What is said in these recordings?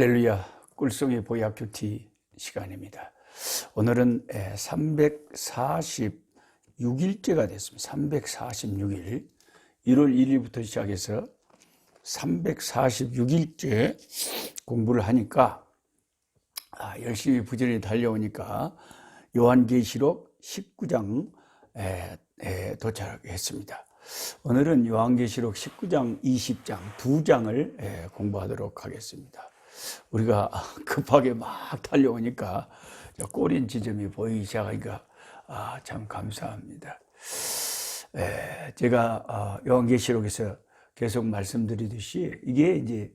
할렐루야, 꿀송이 보약 큐티 시간입니다. 오늘은 346일째가 됐습니다. 346일, 1월 1일부터 시작해서 346일째 공부를 하니까 열심히 부지런히 달려오니까 요한계시록 19장에 도착했습니다. 오늘은 요한계시록 19장, 20장 두 장을 공부하도록 하겠습니다. 우리가 급하게 막 달려오니까 꼬린 지점이 보이기 시작하니까 참 감사합니다. 제가 요한계시록에서 계속 말씀드리듯이 이게 이제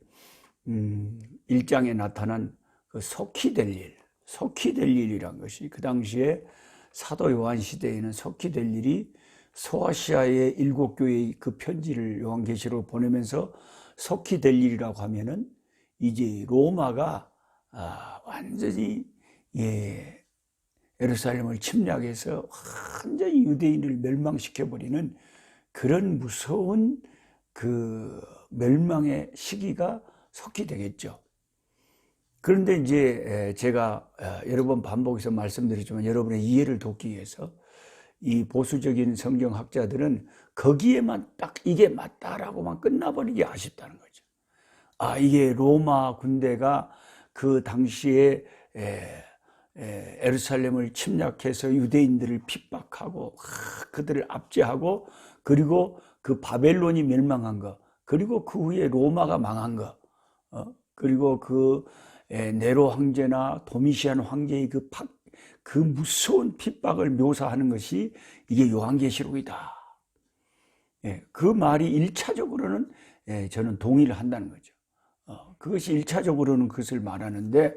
1장에 나타난 그 속히 될 일이란 것이 그 당시에 사도 요한 시대에는 속히 될 일이 소아시아의 7교회의 그 편지를 요한계시록으로 보내면서 속히 될 일이라고 하면은 이제 로마가 완전히 예루살렘을 침략해서 완전히 유대인을 멸망시켜버리는 그런 무서운 그 멸망의 시기가 속히 되겠죠. 그런데 이제 제가 여러 번 반복해서 말씀드렸지만 여러분의 이해를 돕기 위해서 이 보수적인 성경학자들은 거기에만 딱 이게 맞다라고만 끝나버리기 아쉽다는 거죠. 이게 로마 군대가 그 당시에 예루살렘을 침략해서 유대인들을 핍박하고 그들을 압제하고 그리고 그 바벨론이 멸망한 거 그리고 그 후에 로마가 망한 거 그리고 그 네로 황제나 도미시안 황제의 그 무서운 핍박을 묘사하는 것이 이게 요한계시록이다. 그 말이 1차적으로는 저는 동의를 한다는 거죠. 그것이 1차적으로는 그것을 말하는데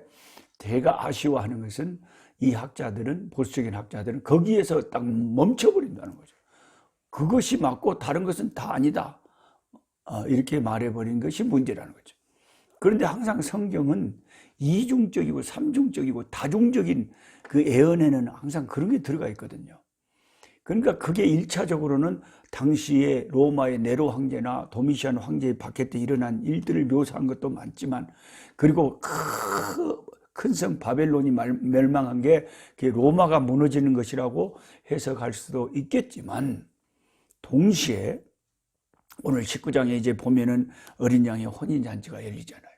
대가 아쉬워하는 것은 이 학자들은 보수적인 학자들은 거기에서 딱 멈춰버린다는 거죠. 그것이 맞고 다른 것은 다 아니다. 이렇게 말해버린 것이 문제라는 거죠. 그런데 항상 성경은 이중적이고 삼중적이고 다중적인 그 애언에는 항상 그런 게 들어가 있거든요. 그러니까 그게 1차적으로는 당시에 로마의 네로 황제나 도미시안 황제의 박해 때 일어난 일들을 묘사한 것도 많지만 그리고 큰 성 바벨론이 멸망한 게 로마가 무너지는 것이라고 해석할 수도 있겠지만 동시에 오늘 19장에 이제 보면은 어린 양의 혼인잔치가 열리잖아요.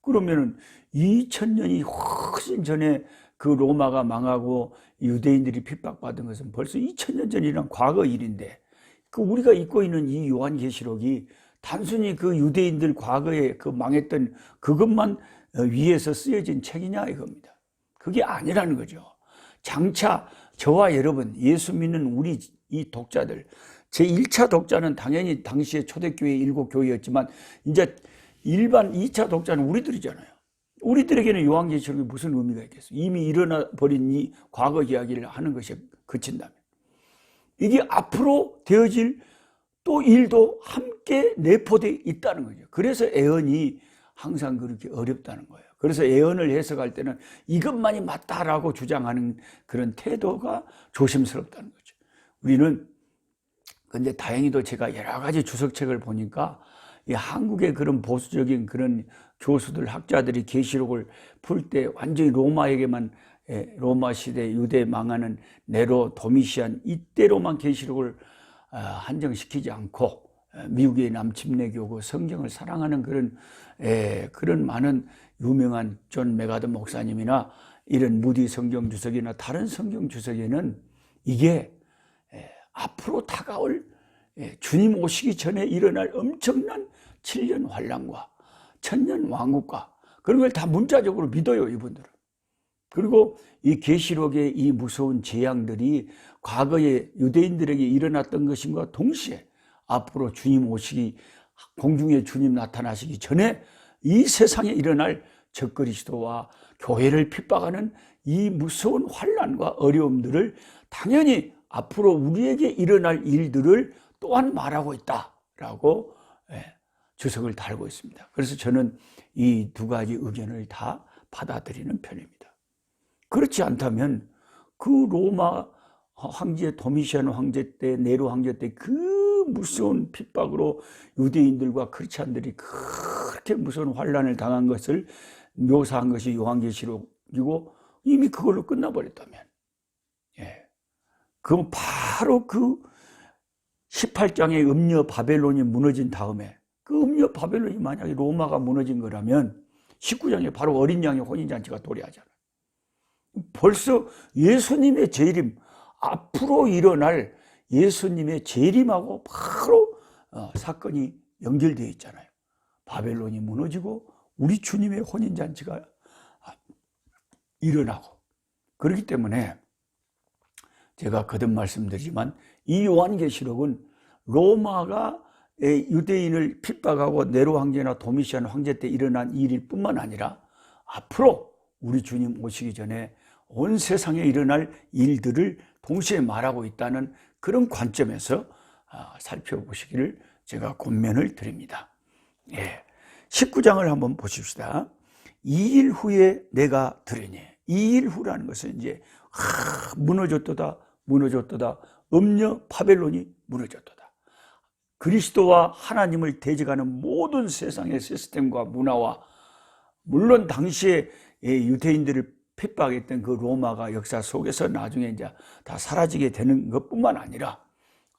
그러면은 2000년이 훨씬 전에 그 로마가 망하고 유대인들이 핍박받은 것은 벌써 2000년 전이란 과거 일인데 그 우리가 읽고 있는 이 요한계시록이 단순히 그 유대인들 과거에 그 망했던 그것만 위에서 쓰여진 책이냐 이겁니다. 그게 아니라는 거죠. 장차 저와 여러분 예수 믿는 우리 이 독자들 제1차 독자는 당연히 당시에 초대교회 7교회였지만 이제 일반 2차 독자는 우리들이잖아요. 우리들에게는 요한계시록이 무슨 의미가 있겠어요? 이미 일어나 버린 이 과거 이야기를 하는 것이 그친다면 이게 앞으로 되어질 또 일도 함께 내포되어 있다는 거죠. 그래서 애언이 항상 그렇게 어렵다는 거예요. 그래서 애언을 해석할 때는 이것만이 맞다라고 주장하는 그런 태도가 조심스럽다는 거죠. 우리는 근데 다행히도 제가 여러 가지 주석책을 보니까 이 한국의 그런 보수적인 그런 교수들, 학자들이 계시록을 풀 때 완전히 로마에게만 로마 시대 유대 망하는 네로, 도미시안 이때로만 계시록을 한정시키지 않고 미국의 남침례교고 성경을 사랑하는 그런 많은 유명한 존 메가더 목사님이나 이런 무디 성경 주석이나 다른 성경 주석에는 이게 앞으로 다가올 주님 오시기 전에 일어날 엄청난 7년 환란과 천년 왕국과 그런 걸 다 문자적으로 믿어요, 이분들은. 그리고 이 계시록의 이 무서운 재앙들이 과거에 유대인들에게 일어났던 것임과 동시에 앞으로 주님 오시기 공중에 주님 나타나시기 전에 이 세상에 일어날 적그리스도와 교회를 핍박하는 이 무서운 환란과 어려움들을 당연히 앞으로 우리에게 일어날 일들을 또한 말하고 있다라고 주석을 달고 있습니다. 그래서 저는 이 두 가지 의견을 다 받아들이는 편입니다. 그렇지 않다면 그 로마 황제 도미시안 황제 때 네로 황제 때 그 무서운 핍박으로 유대인들과 크리스찬들이 그렇게 무서운 환란을 당한 것을 묘사한 것이 요한계시록이고 이미 그걸로 끝나버렸다면, 예, 그럼 바로 그 18장의 음녀 바벨론이 무너진 다음에 그 음녀 바벨론이 만약에 로마가 무너진 거라면 19장에 바로 어린 양의 혼인잔치가 도래하잖아요. 벌써 예수님의 재림, 앞으로 일어날 예수님의 재림하고 바로 사건이 연결되어 있잖아요. 바벨론이 무너지고 우리 주님의 혼인잔치가 일어나고. 그렇기 때문에 제가 거듭 말씀드리지만 이 요한계시록은 로마가 유대인을 핍박하고 네로 황제나 도미시안 황제 때 일어난 일일 뿐만 아니라 앞으로 우리 주님 오시기 전에 온 세상에 일어날 일들을 동시에 말하고 있다는 그런 관점에서 살펴보시기를 제가 권면을 드립니다. 예. 19장을 한번 보십시다. 2일 후에 내가 들으니, 2일 후라는 것은 이제 무너졌도다 음녀 바벨론이 무너졌도다. 그리스도와 하나님을 대적하는 모든 세상의 시스템과 문화와 물론 당시에 유대인들을 핍박했던 그 로마가 역사 속에서 나중에 이제 다 사라지게 되는 것뿐만 아니라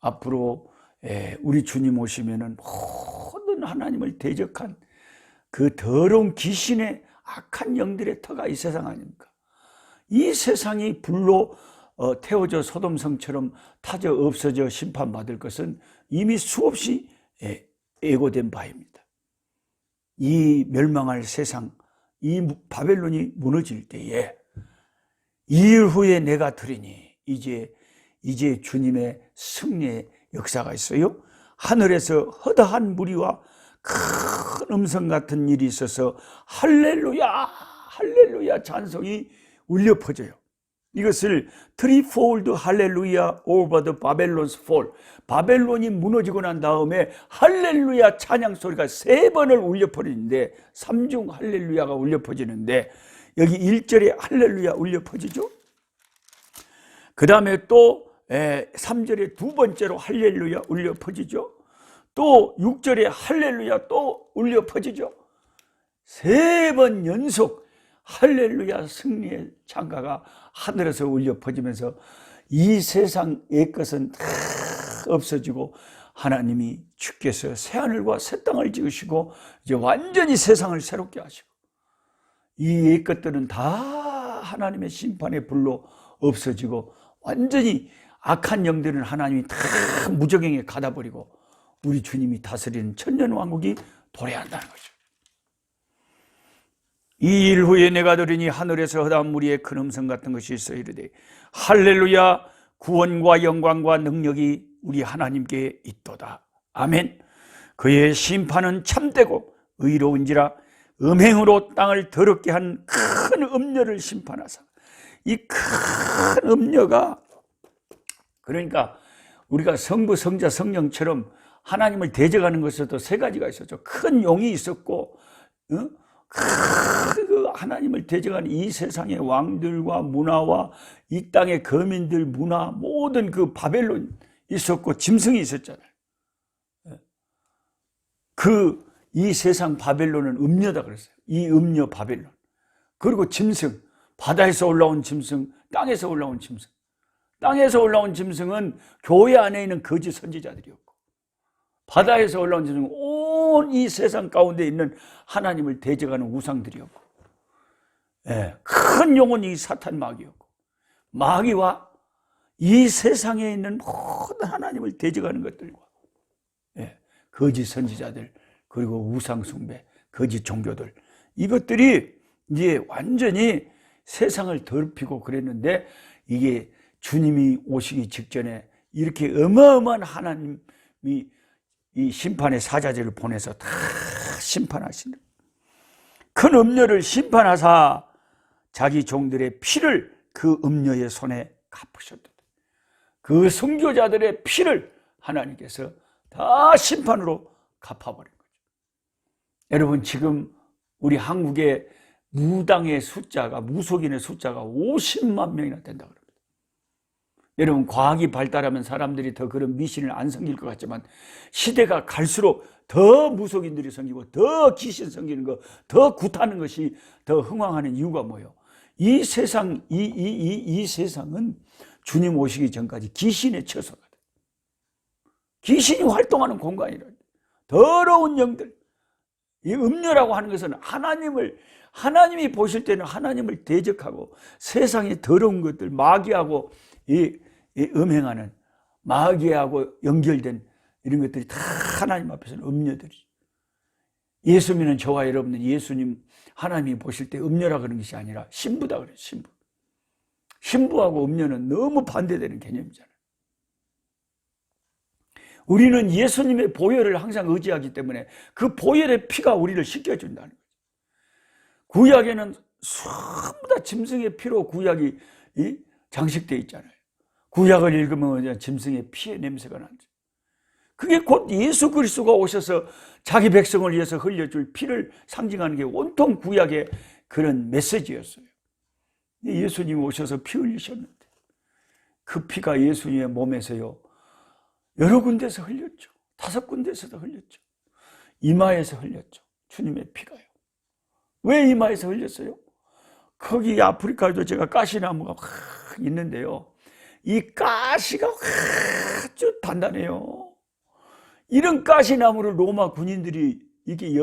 앞으로 우리 주님 오시면은 모든 하나님을 대적한 그 더러운 귀신의 악한 영들의 터가 이 세상 아닙니까? 이 세상이 불로 태워져 소돔성처럼 타져 없어져 심판받을 것은 이미 수없이 예고된 바입니다. 이 멸망할 세상, 이 바벨론이 무너질 때에 2일 후에 내가 들으니 이제 주님의 승리의 역사가 있어요. 하늘에서 허다한 무리와 큰 음성 같은 일이 있어서 할렐루야 할렐루야 찬송이 울려 퍼져요. 이것을 threefold hallelujah over the Babylon's fall, 바벨론이 무너지고 난 다음에 할렐루야 찬양 소리가 3번을 울려 퍼지는데, 3중 할렐루야가 울려 퍼지는데 여기 1절에 할렐루야 울려 퍼지죠. 그 다음에 또 3절에 두 번째로 할렐루야 울려 퍼지죠. 또 6절에 할렐루야 또 울려 퍼지죠. 3번 연속 할렐루야 승리의 창가가 하늘에서 울려 퍼지면서 이 세상의 것은 다 없어지고 하나님이 주께서 새하늘과 새 땅을 지으시고 이제 완전히 세상을 새롭게 하시고 이 옛 것들은 다 하나님의 심판의 불로 없어지고 완전히 악한 영들은 하나님이 다 무적행에 가다버리고 우리 주님이 다스리는 천년왕국이 도래한다는 거죠. 이 일 후에 내가 들으니 하늘에서 허다한 무리의 큰 음성 같은 것이 있어 이르되 할렐루야 구원과 영광과 능력이 우리 하나님께 있도다. 아멘. 그의 심판은 참되고 의로운지라 음행으로 땅을 더럽게 한 큰 음녀를 심판하사. 이 큰 음녀가 그러니까 우리가 성부 성자 성령처럼 하나님을 대적하는 것에도 3가지가 있었죠. 큰 용이 있었고 그 하나님을 대적하는 이 세상의 왕들과 문화와 이 땅의 거민들 문화 모든 그 바벨론 있었고 짐승이 있었잖아요. 이 세상 바벨론은 음녀다 그랬어요. 이 음녀 바벨론. 그리고 짐승, 바다에서 올라온 짐승, 땅에서 올라온 짐승. 땅에서 올라온 짐승은 교회 안에 있는 거짓 선지자들이었고, 바다에서 올라온 짐승은 온 이 세상 가운데 있는 하나님을 대적하는 우상들이었고, 큰 용은 이 사탄 마귀였고, 마귀와 이 세상에 있는 모든 하나님을 대적하는 것들과 거짓 선지자들, 그리고 우상숭배, 거짓 종교들, 이것들이 이제 완전히 세상을 더럽히고 그랬는데, 이게 주님이 오시기 직전에 이렇게 어마어마한 하나님이 이 심판의 사자들을 보내서 다 심판하시는 큰 음녀를 심판하사 자기 종들의 피를 그 음녀의 손에 갚으셨다. 그 순교자들의 피를 하나님께서 다 심판으로 갚아버린 거죠. 여러분, 지금 우리 한국의 무당의 숫자가, 무속인의 숫자가 50만 명이나 된다고 합니다. 여러분, 과학이 발달하면 사람들이 더 그런 미신을 안 섬길 것 같지만 시대가 갈수록 더 무속인들이 생기고 더 귀신 생기는 거, 더 굿하는 것이 더 흥왕하는 이유가 뭐예요? 이 세상은 주님 오시기 전까지 귀신의 처소가 돼. 귀신이 활동하는 공간이라. 더러운 영들. 이 음녀라고 하는 것은 하나님이 보실 때는 하나님을 대적하고 세상의 더러운 것들, 마귀하고 이 음행하는, 마귀하고 연결된 이런 것들이 다 하나님 앞에서는 음녀들이죠. 예수 믿는 저와 여러분은 예수님 하나님이 보실 때 음녀라 그런 것이 아니라 신부다 그래요. 신부. 신부하고 음녀는 너무 반대되는 개념이잖아요. 우리는 예수님의 보혈을 항상 의지하기 때문에 그 보혈의 피가 우리를 씻겨준다는 거죠. 구약에는 전부 다 짐승의 피로 구약이 장식되어 있잖아요. 구약을 읽으면 짐승의 피의 냄새가 나죠. 그게 곧 예수 그리스도가 오셔서 자기 백성을 위해서 흘려줄 피를 상징하는 게 온통 구약의 그런 메시지였어요. 예수님이 오셔서 피 흘리셨는데 그 피가 예수님의 몸에서요 여러 군데서 흘렸죠. 5군데에서도 흘렸죠. 이마에서 흘렸죠. 주님의 피가요. 왜 이마에서 흘렸어요? 거기 아프리카에도 제가 가시나무가 있는데요. 이 가시가 아주 단단해요. 이런 가시나무를 로마 군인들이 이게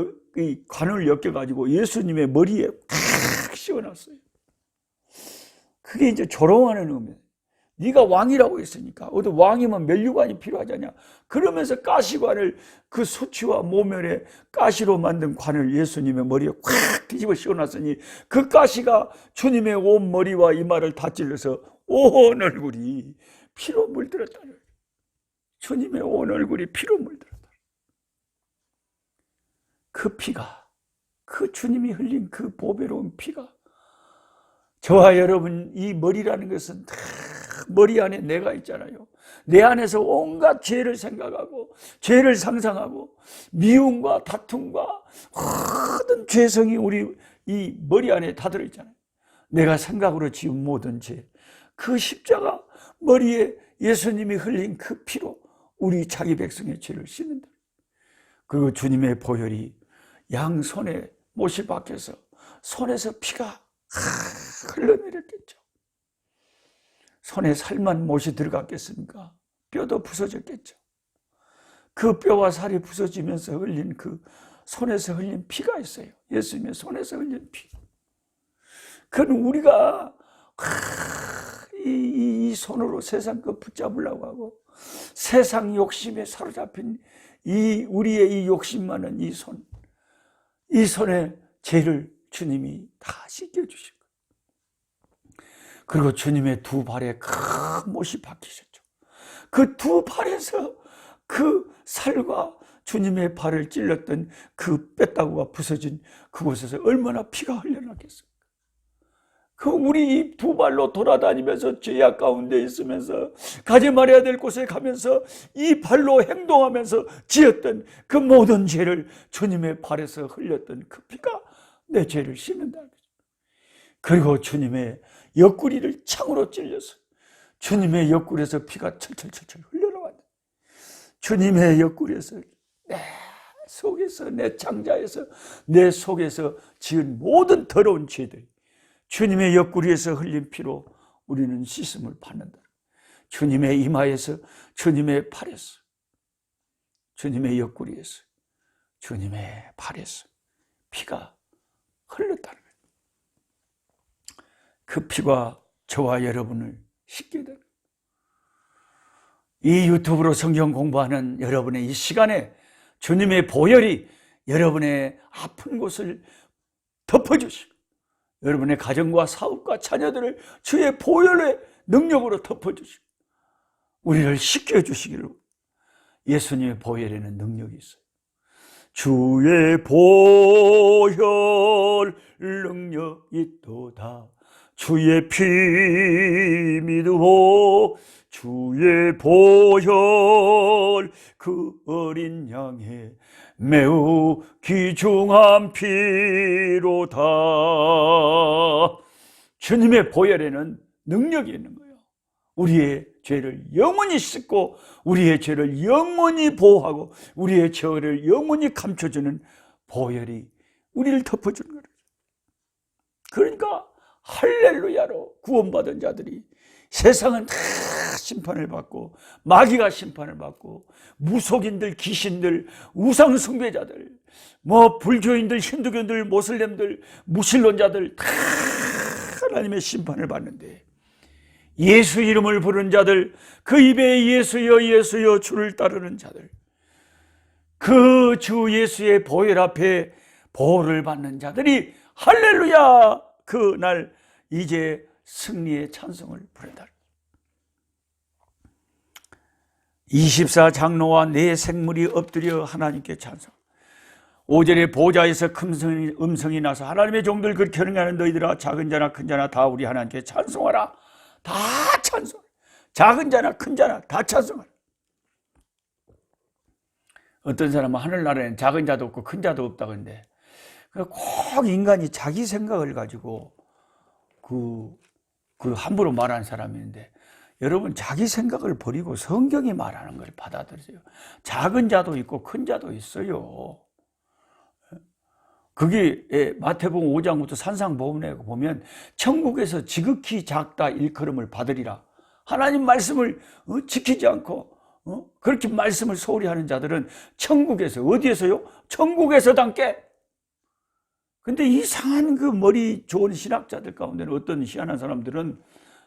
관을 엮여가지고 예수님의 머리에 탁 씌워놨어요. 그게 이제 조롱하는 의미예요. 네가 왕이라고 했으니까 어떤 왕이면 면류관이 필요하잖냐. 그러면서 가시관을 그 수치와 모멸의 가시로 만든 관을 예수님의 머리에 콱 뒤집어 씌워놨으니 그 가시가 주님의 온 머리와 이마를 다 찔러서 온 얼굴이 피로 물들었다는 거예요. 주님의 온 얼굴이 피로 물들었다. 그 피가, 그 주님이 흘린 그 보배로운 피가 저와 여러분 이 머리라는 것은 다 머리 안에 내가 있잖아요. 내 안에서 온갖 죄를 생각하고 죄를 상상하고 미움과 다툼과 모든 죄성이 우리 이 머리 안에 다 들어있잖아요. 내가 생각으로 지은 모든 죄, 그 십자가 머리에 예수님이 흘린 그 피로 우리 자기 백성의 죄를 씻는다. 그리고 주님의 보혈이 양손에 못이 박혀서 손에서 피가 흘러내렸겠죠. 손에 살만 못이 들어갔겠습니까? 뼈도 부서졌겠죠. 그 뼈와 살이 부서지면서 흘린 그 손에서 흘린 피가 있어요. 예수님의 손에서 흘린 피. 그건 우리가 이 손으로 세상 거 붙잡으려고 하고 세상 욕심에 사로잡힌 우리의 이 욕심 많은 이 손에 죄를 주님이 다 씻겨주신 거예요. 그리고 주님의 두 발에 큰 못이 박히셨죠. 그 두 발에서 그 살과 주님의 발을 찔렀던 그 뼈다구가 부서진 그곳에서 얼마나 피가 흘러나겠습니까? 그 우리 이 두 발로 돌아다니면서 죄악 가운데 있으면서 가지 말아야 될 곳에 가면서 이 발로 행동하면서 지었던 그 모든 죄를 주님의 발에서 흘렸던 그 피가 내 죄를 씻는다. 그리고 주님의 옆구리를 창으로 찔려서 주님의 옆구리에서 피가 철철철철 흘러나왔다. 주님의 옆구리에서 내 속에서 내 창자에서 내 속에서 지은 모든 더러운 죄들이 주님의 옆구리에서 흘린 피로 우리는 씻음을 받는다. 주님의 이마에서, 주님의 팔에서, 주님의 옆구리에서, 주님의 발에서 피가 흘렀다는 거예요. 그 피가 저와 여러분을 씻게 되는 거예요. 이 유튜브로 성경 공부하는 여러분의 이 시간에 주님의 보혈이 여러분의 아픈 곳을 덮어주시고 여러분의 가정과 사업과 자녀들을 주의 보혈의 능력으로 덮어주시고 우리를 씻겨주시기를. 예수님의 보혈에는 능력이 있어요. 주의 보혈 능력 있도다. 주의 피 믿으오. 주의 보혈 그 어린 양의 매우 귀중한 피로다. 주님의 보혈에는 능력이 있는 거예요. 우리의 죄를 영원히 씻고 우리의 죄를 영원히 보호하고 우리의 죄를 영원히 감춰주는 보혈이 우리를 덮어주는 거예요. 그러니까 할렐루야로 구원받은 자들이 세상은 다 심판을 받고 마귀가 심판을 받고 무속인들, 귀신들, 우상 숭배자들, 불교인들, 힌두교인들, 모슬렘들, 무신론자들 다 하나님의 심판을 받는데 예수 이름을 부르는 자들, 그 입에 예수여 예수여 주를 따르는 자들, 그 주 예수의 보혈 앞에 보호를 받는 자들이 할렐루야 그날 이제 승리의 찬송을 부른다. 24장로와 네 생물이 엎드려 하나님께 찬송. 5절에 보좌에서 큰 음성이 나서 하나님의 종들 그렇게 하는 너희들아 작은 자나 큰 자나 다 우리 하나님께 찬송하라. 다 찬송. 작은 자나 큰 자나 다 찬송하라. 어떤 사람은 하늘나라에는 작은 자도 없고 큰 자도 없다고 하는데 꼭 인간이 자기 생각을 가지고 그 함부로 말하는 사람이 있는데 여러분 자기 생각을 버리고 성경이 말하는 걸 받아들이세요. 작은 자도 있고 큰 자도 있어요. 그게 마태복음 5장부터 산상보훈에 보면 천국에서 지극히 작다 일컬음을 받으리라. 하나님 말씀을 지키지 않고 그렇게 말씀을 소홀히 하는 자들은 천국에서 어디에서요? 천국에서 담게. 근데 이상한 그 머리 좋은 신학자들 가운데는 어떤 희한한 사람들은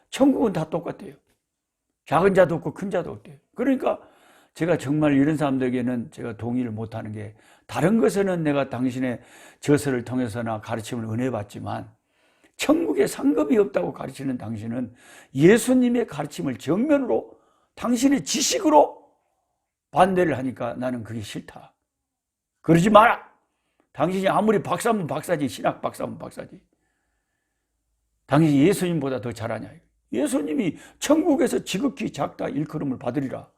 천국은 다 똑같아요. 작은 자도 없고 큰 자도 없대요. 그러니까 제가 정말 이런 사람들에게는 제가 동의를 못하는 게 다른 것에는 내가 당신의 저서를 통해서나 가르침을 은혜 받지만 천국에 상급이 없다고 가르치는 당신은 예수님의 가르침을 정면으로 당신의 지식으로 반대를 하니까 나는 그게 싫다. 그러지 마라. 당신이 아무리 박사면 박사지, 신학 박사면 박사지. 당신이 예수님보다 더 잘하냐. 예수님이 천국에서 지극히 작다 일컬음을 받으리라.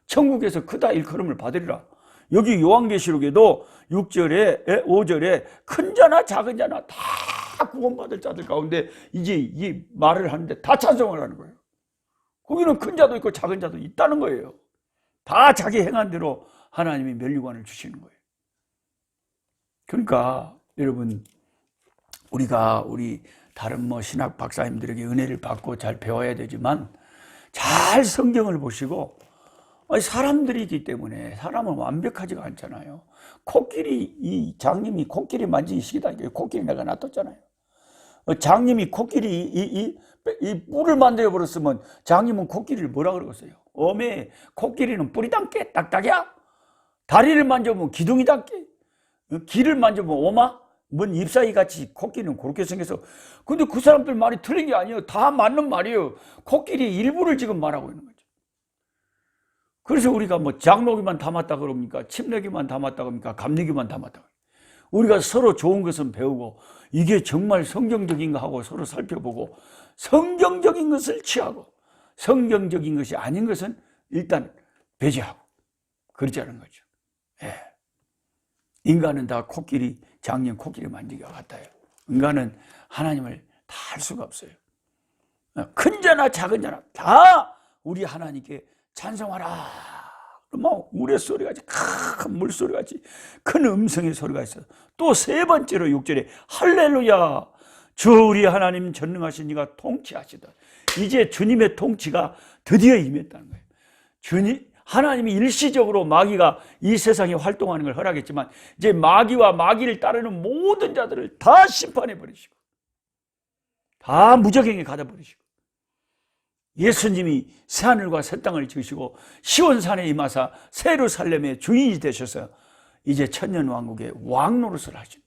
천국에서 크다 일컬음을 받으리라. 여기 요한계시록에도 6절에 5절에 큰 자나 작은 자나 다 구원받을 자들 가운데 이제 이 말을 하는데 다 찬송을 하는 거예요. 거기는 큰 자도 있고 작은 자도 있다는 거예요. 다 자기 행한 대로 하나님이 면류관을 주시는 거예요. 그러니까 여러분 우리가 우리 다른 신학 박사님들에게 은혜를 받고 잘 배워야 되지만 잘 성경을 보시고 사람들이기 때문에 사람은 완벽하지가 않잖아요. 이 장님이 코끼리 만지기 시기다니까 코끼리 내가 놔뒀잖아요. 장님이 코끼리 이 뿔을 만들어 버렸으면 장님은 코끼리를 뭐라 그러겠어요? 어메 코끼리는 뿔이 닿게 딱딱이야. 다리를 만져보면 기둥이 닿게. 귀를 만져보면 오마? 뭔 잎사귀 같이 코끼리는 그렇게 생겨서. 근데 그 사람들 말이 틀린 게 아니에요. 다 맞는 말이에요. 코끼리 일부를 지금 말하고 있는 거죠. 그래서 우리가 장로기만 담았다 그럽니까? 침례기만 담았다 그럽니까? 감리기만 담았다. 우리가 서로 좋은 것은 배우고 이게 정말 성경적인가 하고 서로 살펴보고 성경적인 것을 취하고 성경적인 것이 아닌 것은 일단 배제하고 그러자는 거죠. 예. 인간은 다 장년 코끼리 만지기와 같아요. 인간은 하나님을 다 할 수가 없어요. 큰 자나 작은 자나 다 우리 하나님께 찬송하라. 우레소리같이 큰 물소리같이 큰 음성의 소리가 있어요. 또 세 번째로 6절에 할렐루야 주 우리 하나님 전능하신 이가 통치하시다. 이제 주님의 통치가 드디어 임했다는 거예요. 하나님이 일시적으로 마귀가 이 세상에 활동하는 걸 허락했지만 이제 마귀와 마귀를 따르는 모든 자들을 다 심판해 버리시고 다 무적행에 가다 버리시고 예수님이 새하늘과 새 땅을 지으시고 시온산에 임하사 새 예루살렘의 주인이 되셔서 이제 천년왕국의 왕노릇을 하십니다.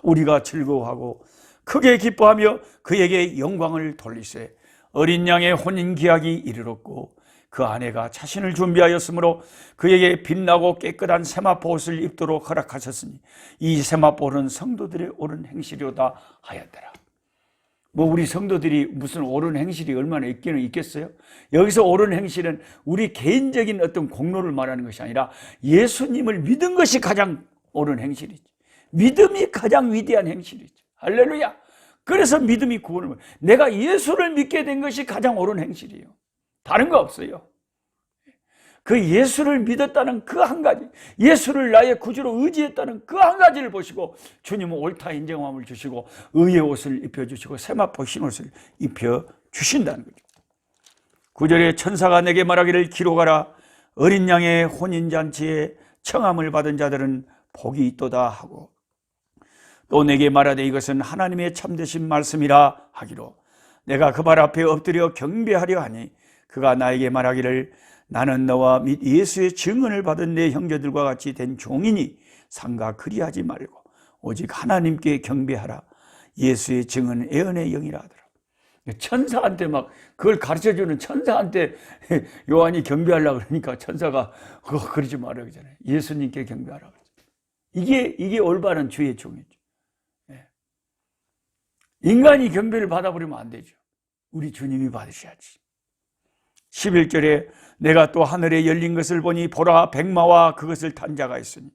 우리가 즐거워하고 크게 기뻐하며 그에게 영광을 돌리세. 어린 양의 혼인기약이 이르렀고 그 아내가 자신을 준비하였으므로 그에게 빛나고 깨끗한 세마포 옷을 입도록 허락하셨으니 이 세마포는 성도들의 옳은 행실이로다 하였더라. 우리 성도들이 무슨 옳은 행실이 얼마나 있겠어요? 여기서 옳은 행실은 우리 개인적인 어떤 공로를 말하는 것이 아니라 예수님을 믿은 것이 가장 옳은 행실이지. 믿음이 가장 위대한 행실이지. 할렐루야. 그래서 믿음이 구원을, 내가 예수를 믿게 된 것이 가장 옳은 행실이에요. 다른 거 없어요. 그 예수를 믿었다는 그 한 가지, 예수를 나의 구주로 의지했다는 그 한 가지를 보시고 주님은 옳다 인정함을 주시고 의의 옷을 입혀주시고 세마포 흰 옷을 입혀주신다는 거죠. 9절에 천사가 내게 말하기를 기록하라. 어린 양의 혼인잔치에 청함을 받은 자들은 복이 있도다 하고, 또 내게 말하되 이것은 하나님의 참되신 말씀이라 하기로, 내가 그 발 앞에 엎드려 경배하려 하니 그가 나에게 말하기를 나는 너와 및 예수의 증언을 받은 내 형제들과 같이 된 종이니 상가 그리하지 말고 오직 하나님께 경배하라. 예수의 증언은 애언의 영이라 하더라. 천사한테 막 그걸 가르쳐주는 천사한테 요한이 경배하려고 그러니까 천사가 그거 그러지 말라고 그러잖아요. 예수님께 경배하라고. 이게 올바른 주의 종이죠. 인간이 경배를 받아버리면 안 되죠. 우리 주님이 받으셔야지. 11절에 내가 또 하늘에 열린 것을 보니 보라 백마와 그것을 탄 자가 있으니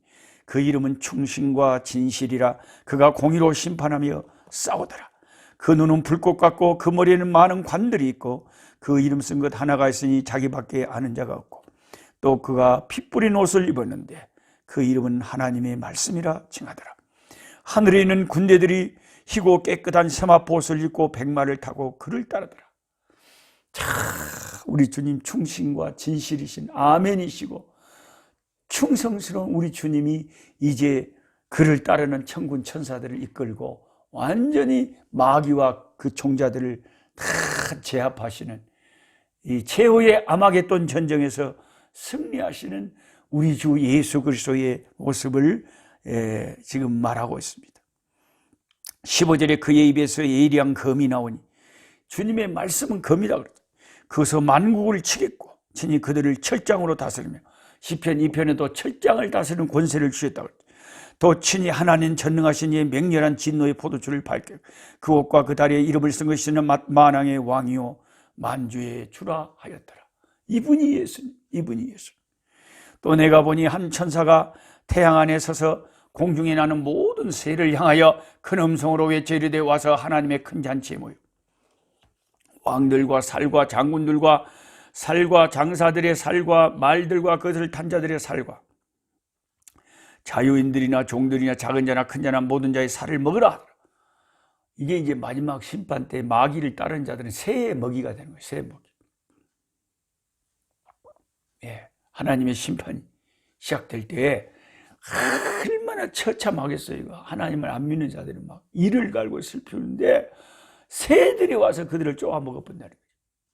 그 이름은 충신과 진실이라. 그가 공의로 심판하며 싸우더라. 그 눈은 불꽃 같고 그 머리에는 많은 관들이 있고 그 이름 쓴 것 하나가 있으니 자기밖에 아는 자가 없고, 또 그가 피 뿌린 옷을 입었는데 그 이름은 하나님의 말씀이라 칭하더라. 하늘에 있는 군대들이 희고 깨끗한 세마포 옷을 입고 백마를 타고 그를 따르더라. 자, 우리 주님 충신과 진실이신 아멘이시고 충성스러운 우리 주님이 이제 그를 따르는 천군 천사들을 이끌고 완전히 마귀와 그 종자들을 다 제압하시는 이 최후의 아마겟돈 전쟁에서 승리하시는 우리 주 예수 그리스도의 모습을 지금 말하고 있습니다. 15절에 그의 입에서 예리한 검이 나오니, 주님의 말씀은 검이라 그러죠. 그것서 만국을 치겠고 친히 그들을 철장으로 다스리며, 시편 2편에도 철장을 다스리는 권세를 주셨다고 그러죠. 또 친히 하나님 전능하신 이의 맹렬한 진노의 포도주를 밝게 그 옷과 그 다리에 이름을 쓴 것이는 만왕의 왕이요 만주의 주라 하였더라. 이분이 예수님, 이분이 예수. 또 내가 보니 한 천사가 태양 안에 서서 공중에 나는 모든 새를 향하여 큰 음성으로 외쳐 이르되 와서 하나님의 큰 잔치에 모여 왕들과 살과 장군들과 살과 장사들의 살과 말들과 그것을 탄 자들의 살과 자유인들이나 종들이나 작은 자나 큰 자나 모든 자의 살을 먹으라. 이게 이제 마지막 심판 때 마귀를 따르는 자들은 새의 먹이가 되는 거예요. 새의 먹이. 하나님의 심판이 시작될 때 얼마나 처참하겠어요. 이거 하나님을 안 믿는 자들은 막 이를 갈고 슬피는데 새들이 와서 그들을 쪼아 먹어본다는 거죠.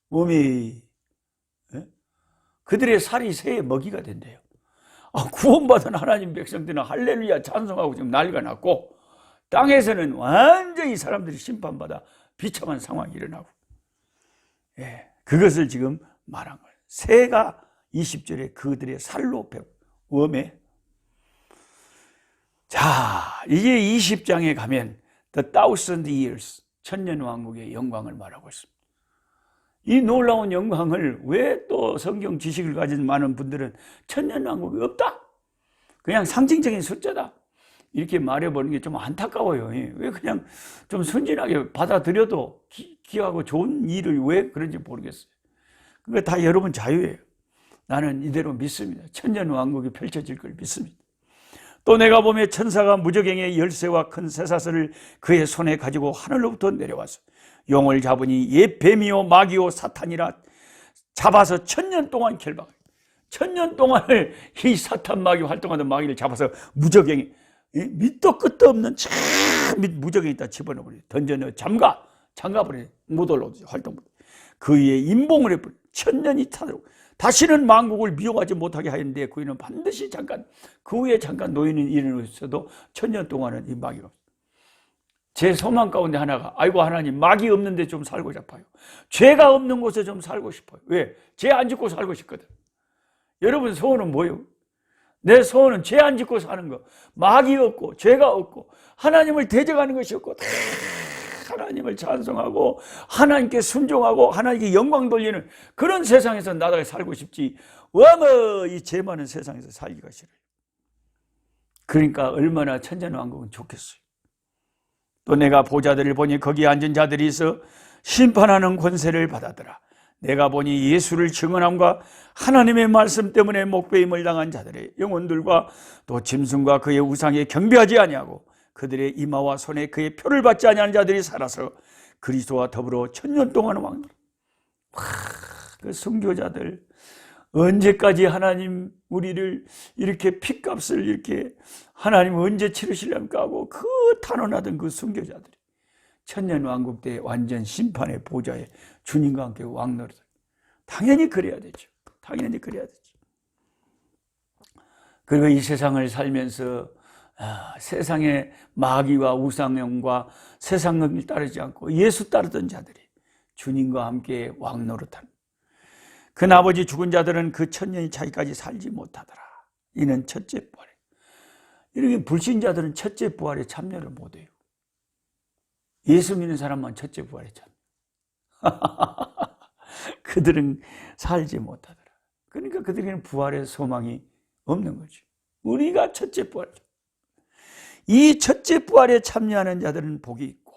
몸이 그들의 살이 새의 먹이가 된대요. 구원받은 하나님 백성들은 할렐루야 찬송하고 지금 난리가 났고, 땅에서는 완전히 사람들이 심판받아 비참한 상황이 일어나고, 그것을 지금 말한 거예요. 새가 20절에 그들의 살로 배워 웜에. 자, 이제 20장에 가면 The Thousand Years, 천년왕국의 영광을 말하고 있습니다. 이 놀라운 영광을 왜 또 성경 지식을 가진 많은 분들은 천년왕국이 없다, 그냥 상징적인 숫자다, 이렇게 말해보는 게 좀 안타까워요. 왜 그냥 좀 순진하게 받아들여도 귀하고 좋은 일을 왜 그런지 모르겠어요. 그러니까 다 여러분 자유예요. 나는 이대로 믿습니다. 천년왕국이 펼쳐질 걸 믿습니다. 또 내가 보며 천사가 무저갱의 열쇠와 큰 쇠사슬을 그의 손에 가지고 하늘로부터 내려와서 용을 잡으니 옛 뱀이요 마귀요 사탄이라 잡아서 1000년 동안 결박해. 1000년 동안을 이 사탄 마귀 활동하던 마귀를 잡아서 무저갱이 밑도 끝도 없는 참 무저갱이다 집어넣어버려, 던져넣어 잠가버려. 못 올라오지, 활동 못. 그 위에 임봉을 해버려. 1000년이 타도록 다시는 만국을 미워하지 못하게 하였는데 그이는 반드시 잠깐, 그 후에 잠깐 놓이는 일은 있어도 1000년 동안은 이 마귀가. 제 소망 가운데 하나가, 아이고 하나님 마귀 없는 데 좀 살고 싶어요. 죄가 없는 곳에 좀 살고 싶어요. 왜? 죄 안 짓고 살고 싶거든. 여러분 소원은 뭐예요? 내 소원은 죄 안 짓고 사는 거, 마귀 없고 죄가 없고 하나님을 대적하는 것이 없고 다 하나님을 찬송하고 하나님께 순종하고 하나님께 영광 돌리는 그런 세상에서 나도 살고 싶지, 어머 이 죄 많은 세상에서 살기가 싫어요. 그러니까 얼마나 천년왕국은 좋겠어요. 또 내가 보좌들을 보니 거기 앉은 자들이 있어 심판하는 권세를 받았더라. 내가 보니 예수를 증언함과 하나님의 말씀 때문에 목배임을 당한 자들의 영혼들과 또 짐승과 그의 우상에 경배하지 아니하고 그들의 이마와 손에 그의 표를 받지 아니하는 자들이 살아서 그리스도와 더불어 천년 동안 왕노라. 그 순교자들, 언제까지 하나님 우리를 이렇게 핏값을 이렇게 하나님 언제 치르시려니까 하고 그 탄원하던 그 순교자들이 천년 왕국 때 완전 심판의 보좌에 주님과 함께 왕노릇. 당연히 그래야 되죠. 당연히 그래야 되죠. 그리고 이 세상을 살면서 세상의 마귀와 우상형과 세상을 따르지 않고 예수 따르던 자들이 주님과 함께 왕노릇한 그 나머지 죽은 자들은 그 천년이 차기까지 살지 못하더라. 이는 첫째 부활에. 이렇게 불신자들은 첫째 부활에 참여를 못해요. 예수 믿는 사람만 첫째 부활에 참여. 그들은 살지 못하더라. 그러니까 그들에게는 부활의 소망이 없는 거죠. 우리가 첫째 부활. 이 첫째 부활에 참여하는 자들은 복이 있고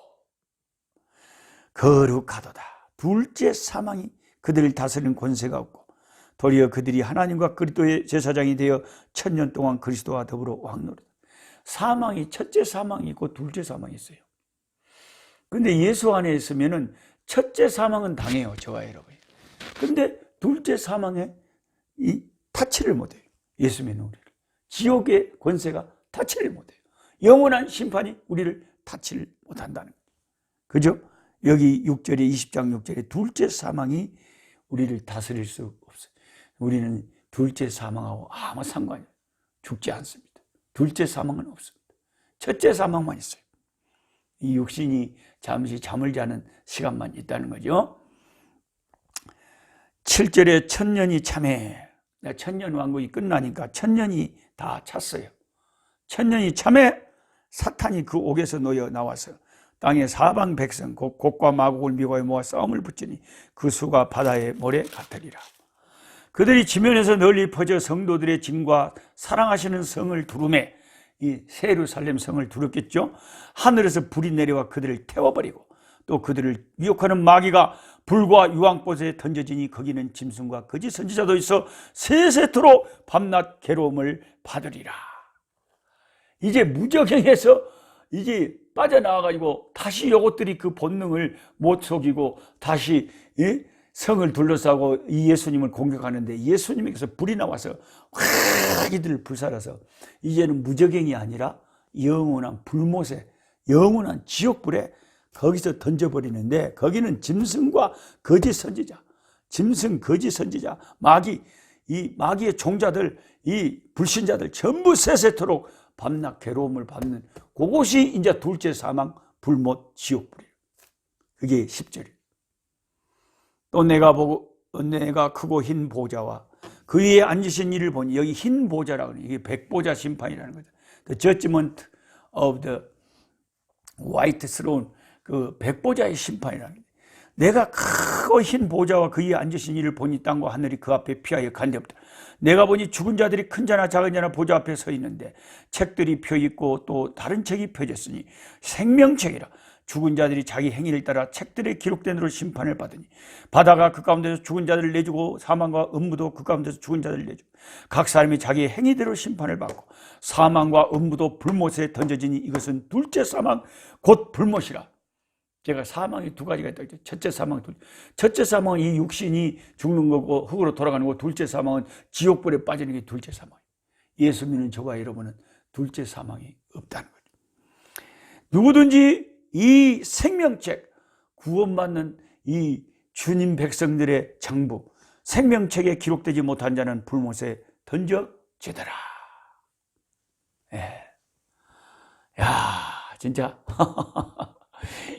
거룩하도다. 둘째 사망이 그들을 다스리는 권세가 없고 도리어 그들이 하나님과 그리스도의 제사장이 되어 천년 동안 그리스도와 더불어 왕노릇. 사망이 첫째 사망이 있고 둘째 사망이 있어요. 근데 예수 안에 있으면은 첫째 사망은 당해요, 저와 여러분이. 근데 둘째 사망에 타치를 못해요. 예수 믿는 우리를. 지옥의 권세가 타치를 못해요. 영원한 심판이 우리를 타치를 못한다는 거예요. 그죠? 여기 6절에 20장 6절에 둘째 사망이 우리를 다스릴 수 없어요. 우리는 둘째 사망하고 아무 상관이 없어요. 죽지 않습니다. 둘째 사망은 없습니다. 첫째 사망만 있어요. 이 육신이 잠시 잠을 자는 시간만 있다는 거죠. 7절에 천년이 참해. 천년 왕국이 끝나니까 천년이 다 찼어요. 천년이 참해 사탄이 그 옥에서 놓여 나와서 땅의 사방 백성 곧 곡과 마곡을 미고에 모아 싸움을 붙이니 그 수가 바다의 모래 같으리라. 그들이 지면에서 널리 퍼져 성도들의 짐과 사랑하시는 성을 두르매 이 새 예루살렘 성을 두렵겠죠. 하늘에서 불이 내려와 그들을 태워버리고 또 그들을 미혹하는 마귀가 불과 유황꽃에 던져지니 거기는 짐승과 거짓 선지자도 있어 세세토록 밤낮 괴로움을 받으리라. 이제 무적행에서 이제 빠져나와가지고 다시 이것들이 그 본능을 못 속이고 다시 성을 둘러싸고 이 예수님을 공격하는데 예수님에게서 불이 나와서 확 이들을 불살아서 이제는 무적행이 아니라 영원한 불못에 영원한 지옥불에 거기서 던져버리는데 거기는 짐승과 거짓 선지자, 짐승 거짓 선지자, 마귀, 이 마귀의 종자들, 이 불신자들 전부 세세토록 밤낮 괴로움을 받는 그곳이 이제 둘째 사망 불못 지옥불이에요. 그게 10절이에요. 또 내가 크고 흰 보좌와 그 위에 앉으신 이를 보니 여기 흰 보좌라고 해요. 이게 백보자 심판이라는 거죠. The judgment of the white throne, 그 백보자의 심판이라는 거죠. 내가 크고 흰 보좌와 그 위에 앉으신 이를 보니 땅과 하늘이 그 앞에 피하여 간데없다. 내가 보니 죽은 자들이 큰 자나 작은 자나 보좌 앞에 서 있는데 책들이 펴 있고 또 다른 책이 펴졌으니 생명책이라. 죽은 자들이 자기 행위를 따라 책들에 기록된 대로 심판을 받으니 바다가 그 가운데서 죽은 자들을 내주고 사망과 음부도 그 가운데서 죽은 자들을 내주고 각 사람이 자기의 행위대로 심판을 받고 사망과 음부도 불못에 던져지니 이것은 둘째 사망 곧 불못이라. 제가 사망이 두 가지가 있다. 첫째 사망, 첫째 사망은 이 육신이 죽는 거고 흙으로 돌아가는 거고 둘째 사망은 지옥불에 빠지는 게 둘째 사망이에요. 예수 믿는 저와 여러분은 둘째 사망이 없다는 거죠. 누구든지 이 생명책, 구원받는 이 주님 백성들의 장부, 생명책에 기록되지 못한 자는 불못에 던져지더라. 야, 진짜.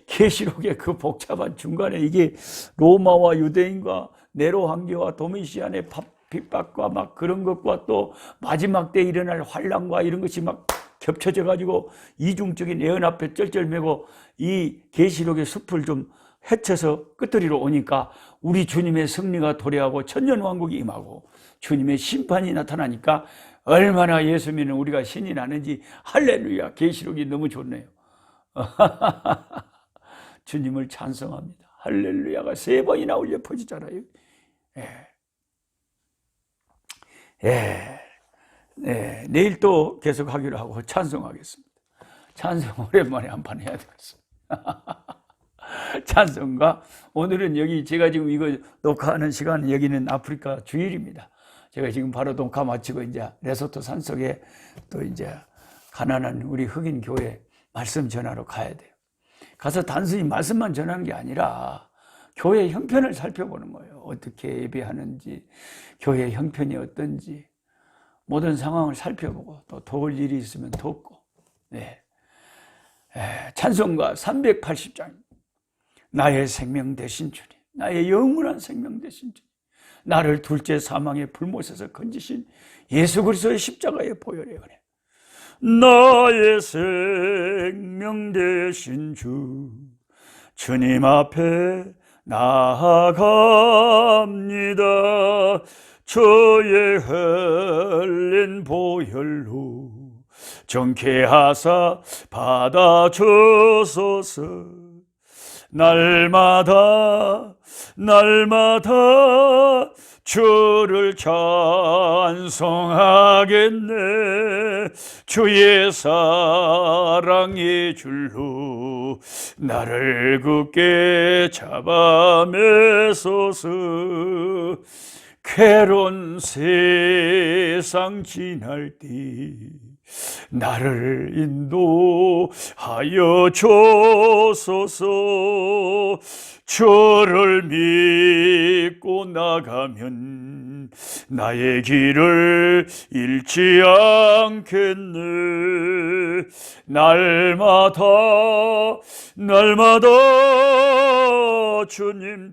계시록의 그 복잡한 중간에 이게 로마와 유대인과 네로 황제와 도미시안의 핍박과 막 그런 것과 또 마지막 때 일어날 환란과 이런 것이 막 겹쳐져 가지고 이중적인 예언 앞에 쩔쩔매고 이 계시록의 숲을 좀 헤쳐서 끝들이로 오니까 우리 주님의 승리가 도래하고 천년왕국이 임하고 주님의 심판이 나타나니까 얼마나 예수 믿는 우리가 신이 나는지 할렐루야. 계시록이 너무 좋네요. 주님을 찬송합니다. 할렐루야가 3번이나 울려 퍼지잖아요. 내일 또 계속 하기로 하고 찬송하겠습니다. 찬송 오랜만에 한판 해야 되겠습니다. 찬송가. 오늘은 여기 제가 지금 이거 녹화하는 시간, 여기는 아프리카 주일입니다. 제가 지금 바로 녹화 마치고 이제 레소토 산속에 또 이제 가난한 우리 흑인 교회 말씀 전하러 가야 돼요. 가서 단순히 말씀만 전하는 게 아니라 교회 형편을 살펴보는 거예요. 어떻게 예배하는지, 교회 형편이 어떤지, 모든 상황을 살펴보고 또 도울 일이 있으면 돕고. 찬송가 380장. 나의 생명 되신 주님, 나의 영원한 생명 되신 주님, 나를 둘째 사망의 불못에서 건지신 예수 그리스도의 십자가의 보혈의 은혜, 나의 생명 되신 주, 주님 앞에 나아갑니다. 주의 흘린 보혈로 정케하사 받아주소서. 날마다 주를 찬송하겠네. 주의 사랑의 줄로 나를 굳게 잡아매소서. 괴로운 세상 지날 때 나를 인도하여 주소서. 주를 믿고 나가면 나의 길을 잃지 않겠네. 날마다 주님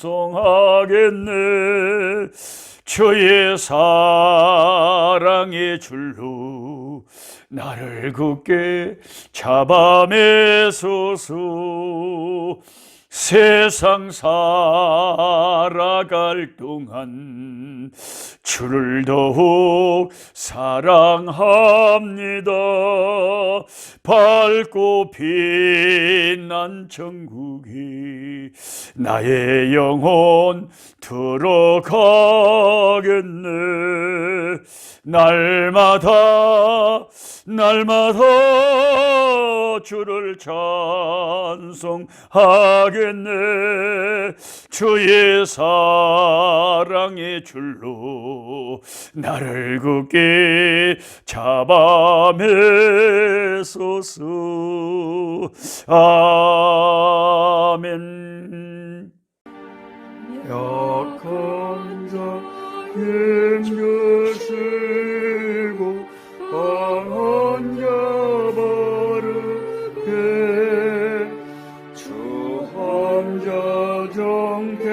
찬송하겠네. 주의 사랑의 줄로 나를 굳게 잡아매소서. 세상 살아갈 동안 주를 더욱 사랑합니다. 밝고 빛난 천국이 나의 영혼 들어가겠네. 날마다 주를 찬송하겠네. 주의 사랑의 줄로 나를 굳게 잡아매소서. 아멘. 약한 자 힘주시고 강한 자 바르게 주 한 자 정케